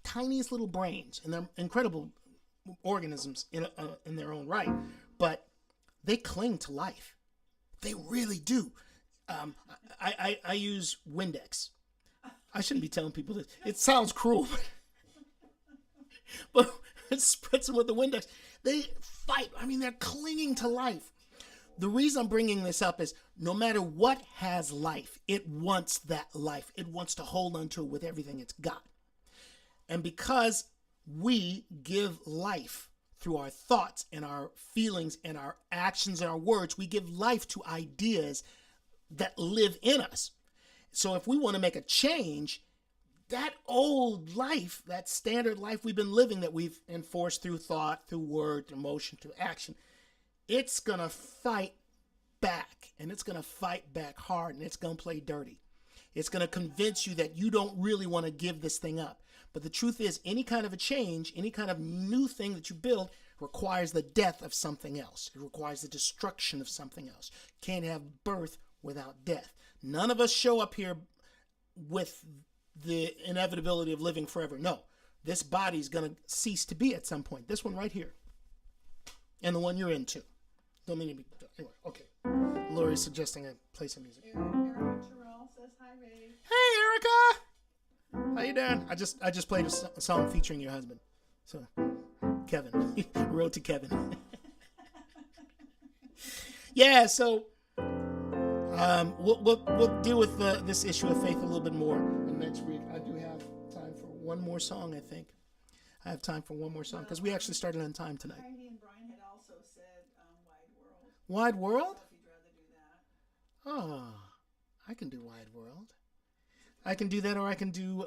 tiniest little brains, and they're incredible organisms in their own right, but they cling to life. They really do. I use Windex. I shouldn't be telling people this. It sounds cruel, but spritz them with the Windex. They fight. I mean, they're clinging to life. The reason I'm bringing this up is no matter what has life, it wants that life. It wants to hold on to it with everything it's got. And because we give life through our thoughts and our feelings and our actions and our words, we give life to ideas that live in us. So if we want to make a change, that old life, that standard life we've been living, that we've enforced through thought, through word, through motion, through action, it's going to fight back, and it's going to fight back hard, and it's going to play dirty. It's going to convince you that you don't really want to give this thing up. But the truth is, any kind of a change, any kind of new thing that you build requires the death of something else. It requires the destruction of something else. Can't have birth without death. None of us show up here with the inevitability of living forever. No, this body's going to cease to be at some point. This one right here. And the one you're into. Don't mean to be... Anyway, okay. Lori's suggesting I play some music. Erica Terrell says hi, Ray. Hey, Erica! How you doing? I just played a song featuring your husband. So, Kevin. Road to Kevin. Yeah, so we'll deal with this issue of faith a little bit more next week. I do have time for one more song, I think. I have time for one more song because we actually started on time tonight. Heidi and Brian had also said Wide World. Wide World? So if you'd rather do that. Oh, I can do Wide World. I can do that, or I can do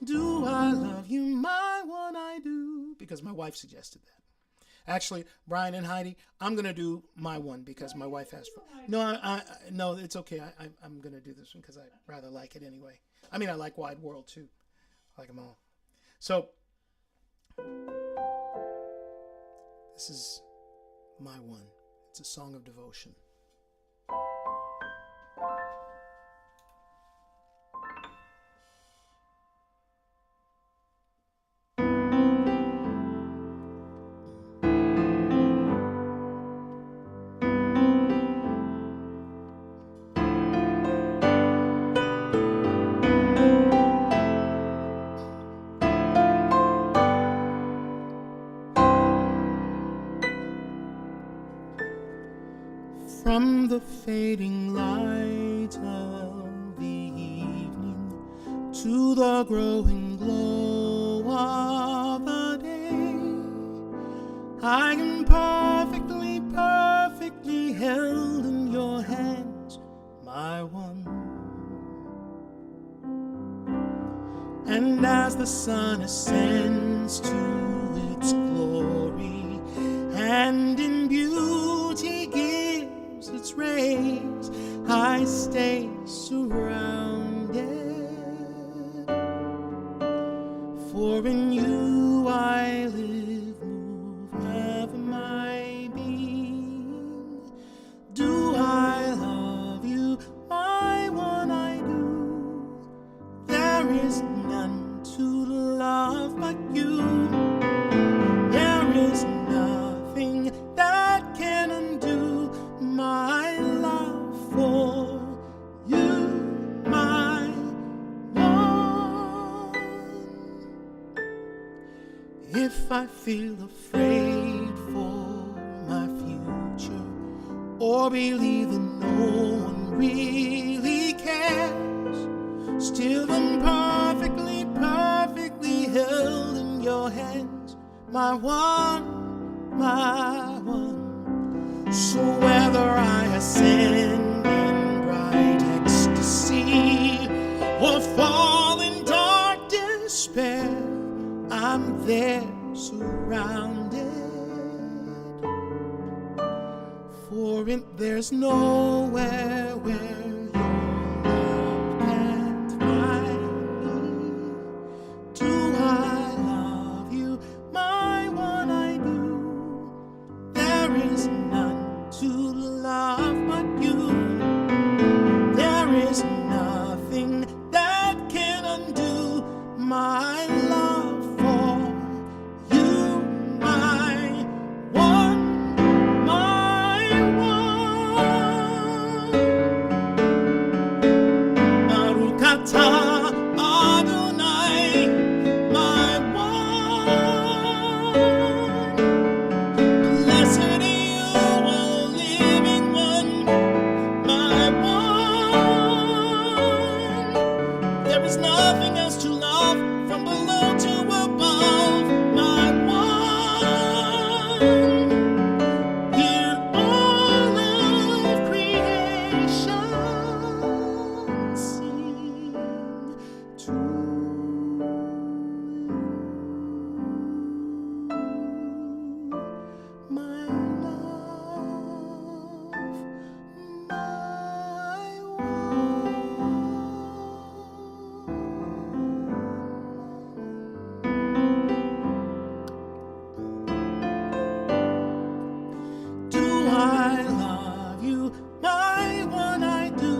Do I love you, my one I do, because my wife suggested that. Actually, Brian and Heidi, I'm gonna do my one because my wife asked for. No, it's okay. I'm gonna do this one because I rather like it anyway. I mean, I like Wide World too. I like them all. So this is my one. It's a song of devotion. From the fading light of the evening to the growing glow of the day, I am perfectly, perfectly held in your hands, my one. And as the sun ascends to its glory and in beauty gives its rays, I stay surrounded, for in you I live, move, have my being. Do I love you, my one I do? There is none to love but you. There is nothing that can undo my love for you, my one. If I feel afraid for my future, or believe that no one really cares, still I'm perfectly, perfectly held in your hands, my one, my one. So whether I ascend in bright ecstasy or fall in dark despair, I'm there surrounded, for there's nowhere where your love can't find me. Do I love you, my one I do? There is none to love but you. There is nothing that can undo my love for you, my one, my one. Baruch atah Adonai, my one. Blessed are you, O living one, my one. There is nothing else to love, from below to above, my one. Hear all of creation sing to you, my love, my one. Do I love you, my one I do?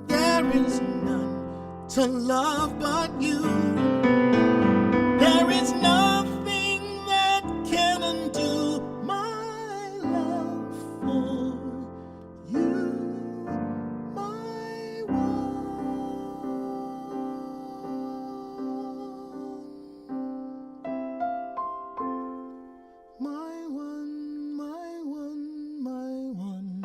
There is none to love but you. There is nothing that can undo my love for you, my one. My one, my one, my one.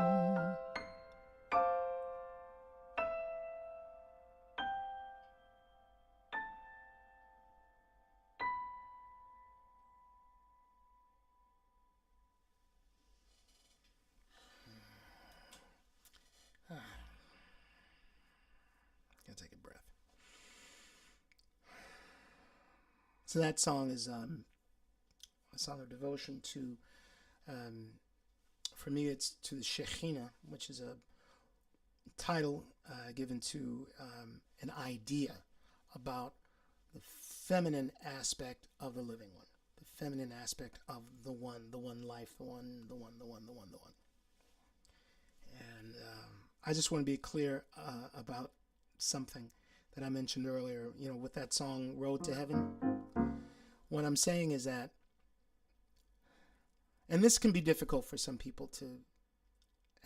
So that song is a song of devotion to, for me, it's to the Shekhinah, which is a title given to an idea about the feminine aspect of the living one, the feminine aspect of the one life, the one. And I just want to be clear about something that I mentioned earlier, with that song, Road to Heaven. What I'm saying is that, and this can be difficult for some people to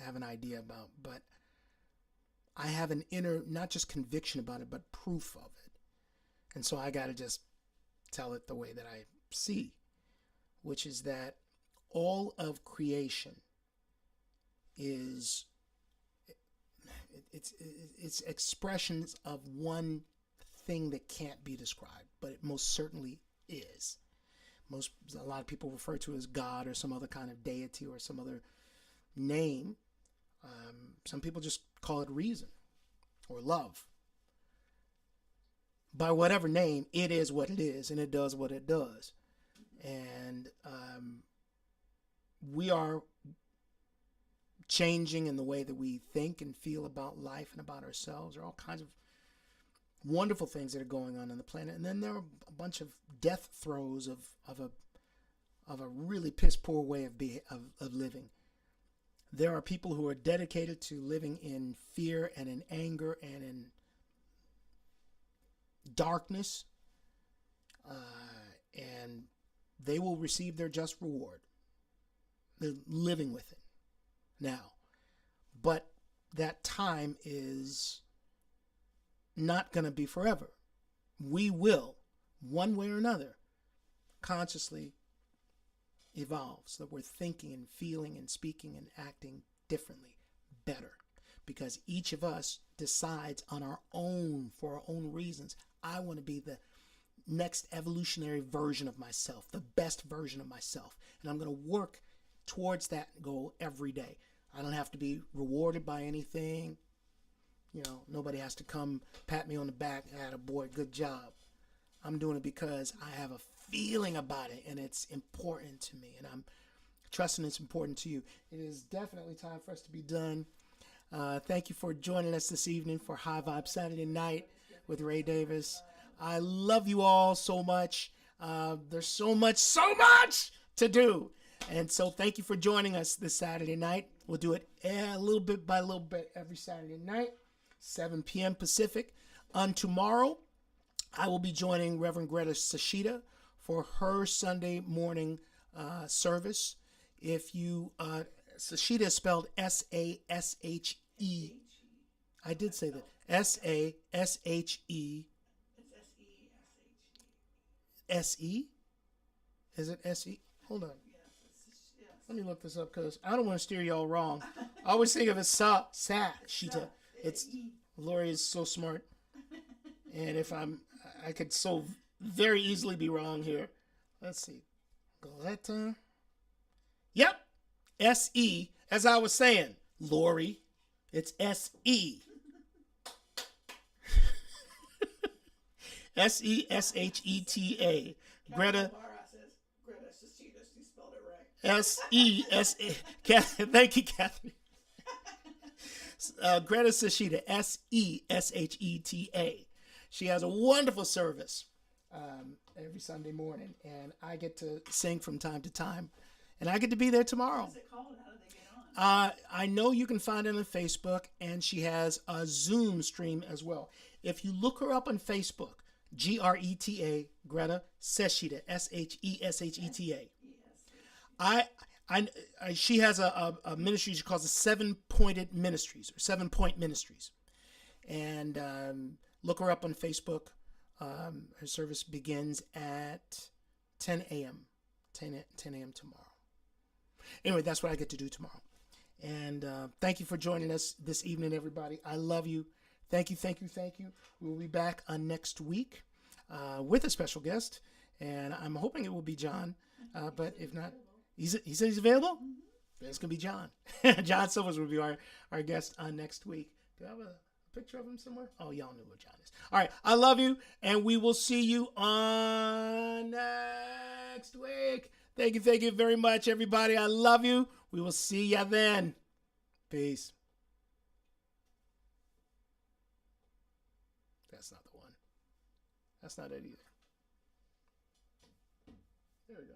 have an idea about, but I have an inner, not just conviction about it, but proof of it. And so I got to just tell it the way that I see, which is that all of creation is, it's expressions of one thing that can't be described, but it most certainly is. A lot of people refer to it as God or some other kind of deity or some other name. Some people just call it reason or love. By whatever name, it is what it is, and it does what it does. And we are changing in the way that we think and feel about life and about ourselves. There are all kinds of wonderful things that are going on the planet. And then there are a bunch of death throes of a really piss poor way of living. There are people who are dedicated to living in fear and in anger and in darkness, and they will receive their just reward. They're living with it now. But that time is not going to be forever. We will, one way or another, consciously evolve so that we're thinking and feeling and speaking and acting differently, better. Because each of us decides on our own, for our own reasons. I want to be the next evolutionary version of myself, the best version of myself. And I'm going to work towards that goal every day. I don't have to be rewarded by anything. Nobody has to come pat me on the back, attaboy, good job. I'm doing it because I have a feeling about it and it's important to me. And I'm trusting it's important to you. It is definitely time for us to be done. Thank you for joining us this evening for High Vibe Saturday Night with Ray Davis. I love you all so much. There's so much to do. And so thank you for joining us this Saturday night. We'll do it a little bit by little bit every Saturday night, 7 p.m. Pacific. On tomorrow, I will be joining Reverend Greta Sashida for her Sunday morning service. If you, Sashida is spelled S-A-S-H-E. I did say that. S-A-S-H-E. It's S-E-S-H-E. S-E? Is it S-E? Hold on. Yes. Let me look this up because I don't want to steer y'all wrong. I always think of it Sashita. It's Lori is so smart. And if I could so very easily be wrong here. Let's see. Goleta. Yep. S-E. As I was saying, Lori, it's S-E. S-E-S-H-E-T-A. Greta. Greta Sashida. She spelled it right. S-E-S-A. Thank you, Catherine. Greta Sashida. S-E-S-H-E-T-A. She has a wonderful service every Sunday morning, and I get to sing from time to time, and I get to be there tomorrow. What's it called? How do they get on? I know you can find it on Facebook, and she has a Zoom stream as well. If you look her up on Facebook, Greta, Greta Sashida, S-H-E-S-H-E-T-A. She has a ministry she calls the 7-Pointed Ministries, or 7-Point Ministries. And look her up on Facebook. Her service begins at 10 a.m. 10 a.m. tomorrow. Anyway, that's what I get to do tomorrow. And thank you for joining us this evening, everybody. I love you. Thank you. We'll be back on next week with a special guest. And I'm hoping it will be John. But if not, he said he's available? Then it's going to be John. John Silvers will be our guest on next week. Do I have a picture of him somewhere? Oh, y'all knew what John is. All right. I love you, and we will see you on next week. Thank you very much, everybody. I love you. We will see ya then. Peace. That's not the one. That's not it either. There we go.